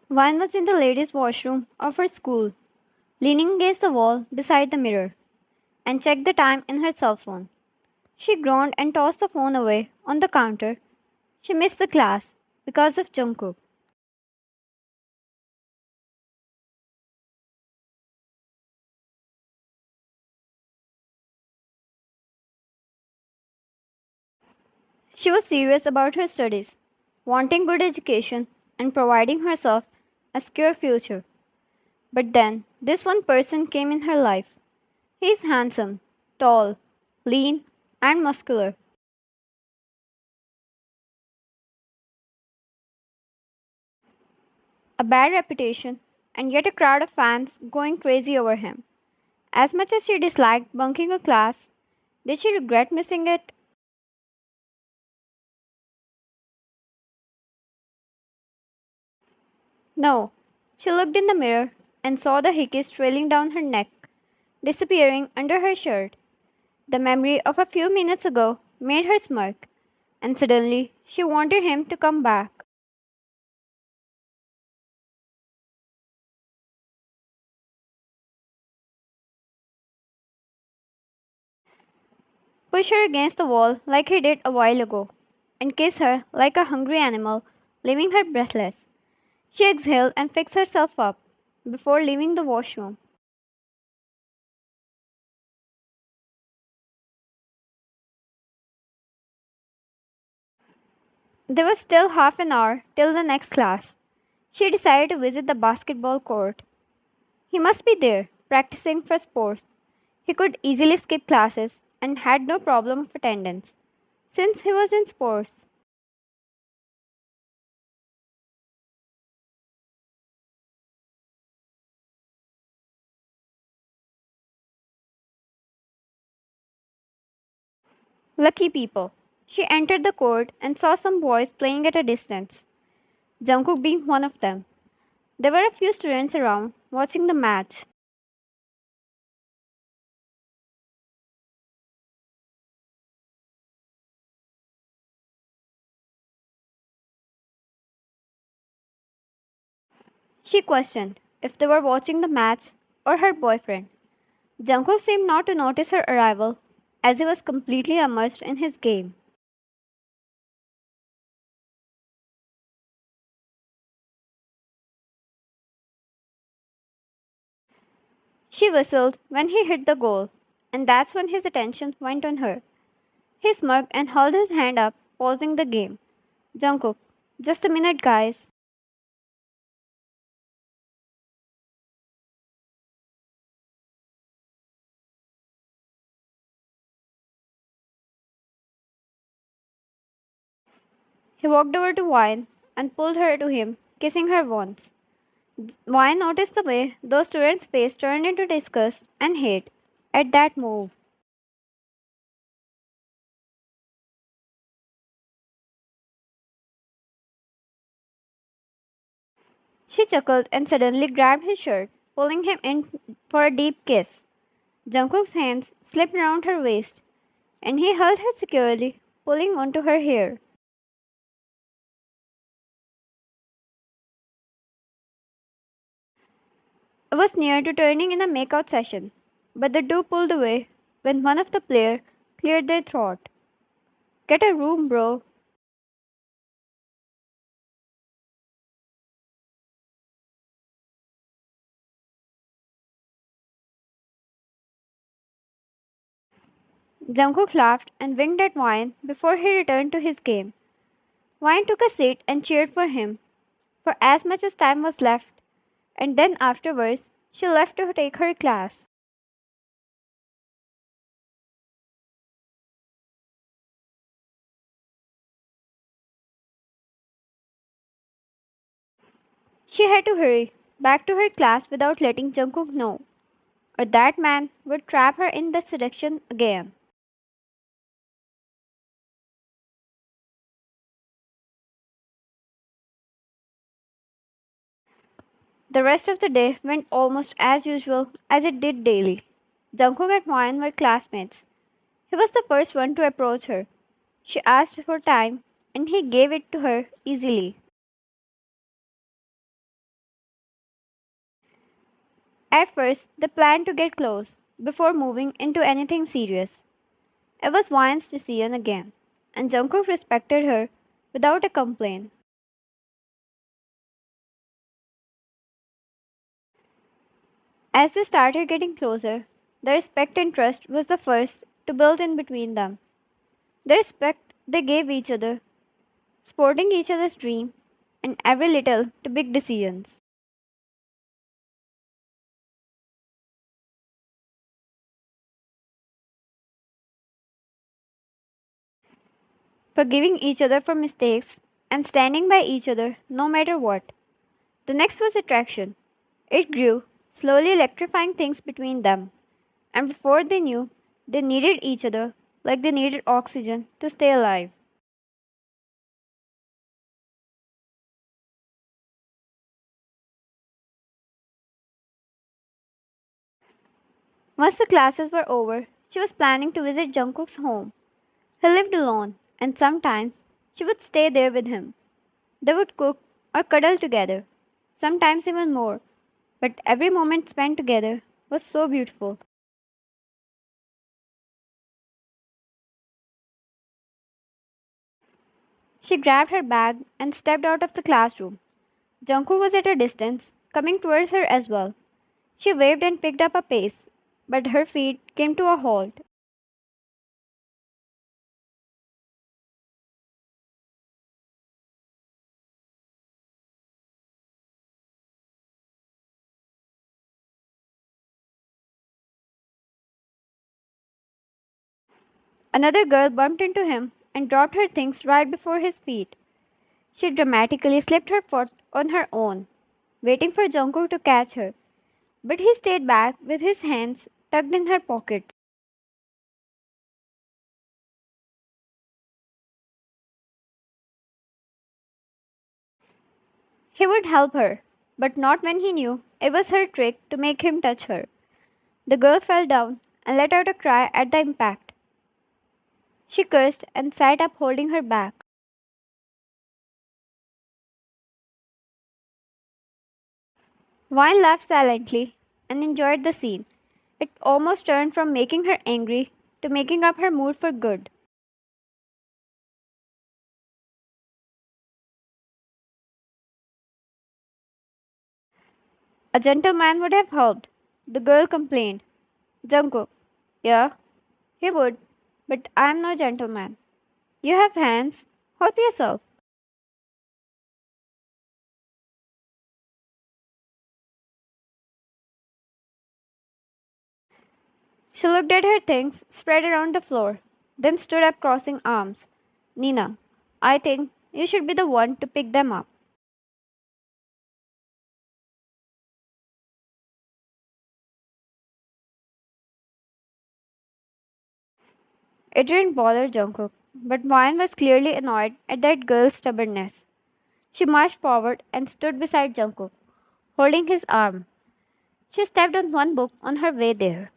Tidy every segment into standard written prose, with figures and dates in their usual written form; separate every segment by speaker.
Speaker 1: One was in the ladies' washroom of her school, leaning against the wall beside the mirror, and checked the time in her cell phone. She groaned and tossed the phone away on the counter. She missed the class because of Jungkook. She was serious about her studies, wanting good education and providing herself a secure future. But then this one person came in her life. He is handsome, tall, lean, and muscular. A bad reputation, and yet a crowd of fans going crazy over him. As much as she disliked bunking a class, did she regret missing it? No. She looked in the mirror and saw the hickeys trailing down her neck, disappearing under her shirt. The memory of a few minutes ago made her smirk, and suddenly she wanted him to come back. Push her against the wall like he did a while ago, and kiss her like a hungry animal, leaving her breathless. She exhaled and fixed herself up before leaving the washroom. There was still half an hour till the next class. She decided to visit the basketball court. He must be there, practicing for sports. He could easily skip classes and had no problem of attendance, since he was in sports. Lucky people. She entered the court and saw some boys playing at a distance, Jungkook being one of them. There were a few students around watching the match. She questioned if they were watching the match or her boyfriend. Jungkook seemed not to notice her arrival, as he was completely immersed in his game. She whistled when he hit the goal, and that's when his attention went on her. He smirked and held his hand up, pausing the game. Jungkook, just a minute, guys. He walked over to Wine and pulled her to him, kissing her once. Wine noticed the way those students' face turned into disgust and hate at that move. She chuckled and suddenly grabbed his shirt, pulling him in for a deep kiss. Jungkook's hands slipped around her waist, and he held her securely, pulling onto her hair. It was near to turning in a makeout session, but the two pulled away when one of the players cleared their throat. Get a room, bro. Jungkook laughed and winked at Wine before he returned to his game. Wine took a seat and cheered for him for as much as time was left, and then afterwards she left to take her class. She had to hurry back to her class without letting Jungkook know, or that man would trap her in the seduction again. The rest of the day went almost as usual as it did daily. Jungkook and Wine were classmates. He was the first one to approach her. She asked for time, and he gave it to her easily. At first, they planned to get close before moving into anything serious. It was Wyan's decision again, and Jungkook respected her without a complaint. As they started getting closer, the respect and trust was the first to build in between them. The respect they gave each other, supporting each other's dream, and every little to big decisions. Forgiving each other for mistakes and standing by each other no matter what. The next was attraction. It grew, slowly electrifying things between them, and before they knew, they needed each other like they needed oxygen to stay alive. Once the classes were over, she was planning to visit Jungkook's home. He lived alone, and sometimes she would stay there with him. They would cook or cuddle together, sometimes even more, but every moment spent together was so beautiful. She grabbed her bag and stepped out of the classroom. Jungkook was at a distance, coming towards her as well. She waved and picked up a pace, but her feet came to a halt. Another girl bumped into him and dropped her things right before his feet. She dramatically slipped her foot on her own, waiting for Jungkook to catch her, but he stayed back with his hands tucked in her pockets. He would help her, but not when he knew it was her trick to make him touch her. The girl fell down and let out a cry at the impact. She cursed and sat up holding her back. Vine laughed silently and enjoyed the scene. It almost turned from making her angry to making up her mood for good. A gentleman would have helped. The girl complained. Jungkook, yeah, he would, but I'm no gentleman. You have hands. Help yourself. She looked at her things spread around the floor, then stood up crossing arms. Nina, I think you should be the one to pick them up. It didn't bother Jungkook, but Vine was clearly annoyed at that girl's stubbornness. She marched forward and stood beside Jungkook, holding his arm. She stepped on one book on her way there.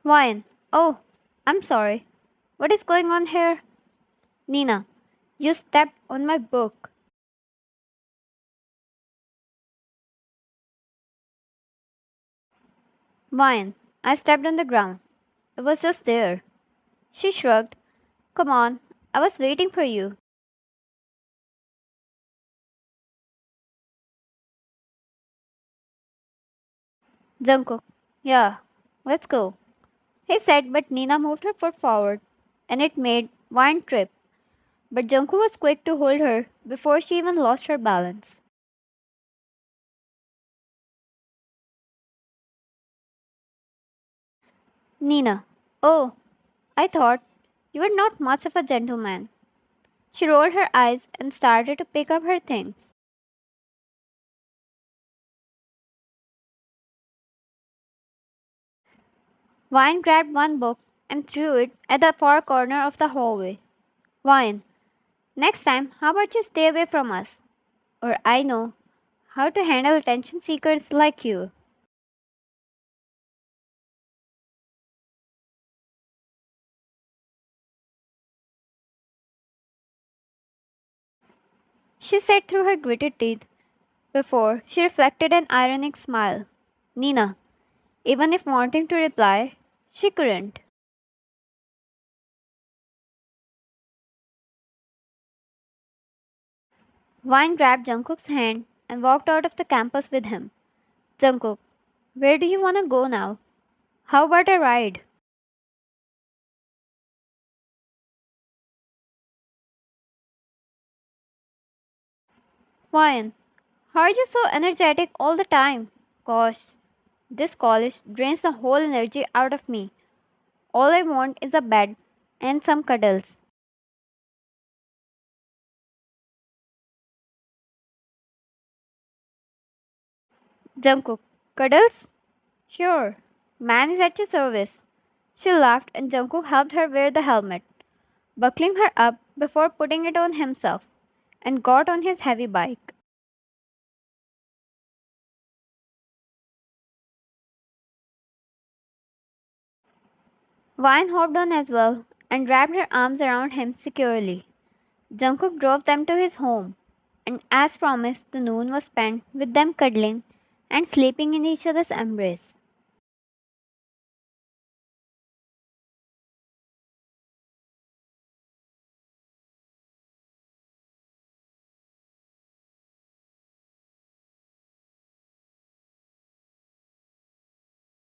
Speaker 1: Vine, oh, I'm sorry. What is going on here? Nina, you stepped on my book. Vine, I stepped on the ground. It was just there. She shrugged. Come on, I was waiting for you. Jungkook, yeah, let's go. He said, but Nina moved her foot forward, and it made Vine trip. But Jungkook was quick to hold her before she even lost her balance. Nina, oh, I thought you were not much of a gentleman. She rolled her eyes and started to pick up her things. Vine grabbed one book and threw it at the far corner of the hallway. Vine, next time, how about you stay away from us? Or I know how to handle attention seekers like you. She said through her gritted teeth before she reflected an ironic smile. Nina, even if wanting to reply, she couldn't. Vine grabbed Jungkook's hand and walked out of the campus with him. Jungkook, where do you want to go now? How about a ride? Vine, how are you so energetic all the time? Gosh, this college drains the whole energy out of me. All I want is a bed and some cuddles. Jungkook, cuddles? Sure, man is at your service. She laughed and Jungkook helped her wear the helmet, buckling her up before putting it on himself, and got on his heavy bike. Vine hopped on as well and wrapped her arms around him securely. Jungkook drove them to his home, and as promised, the noon was spent with them cuddling and sleeping in each other's embrace.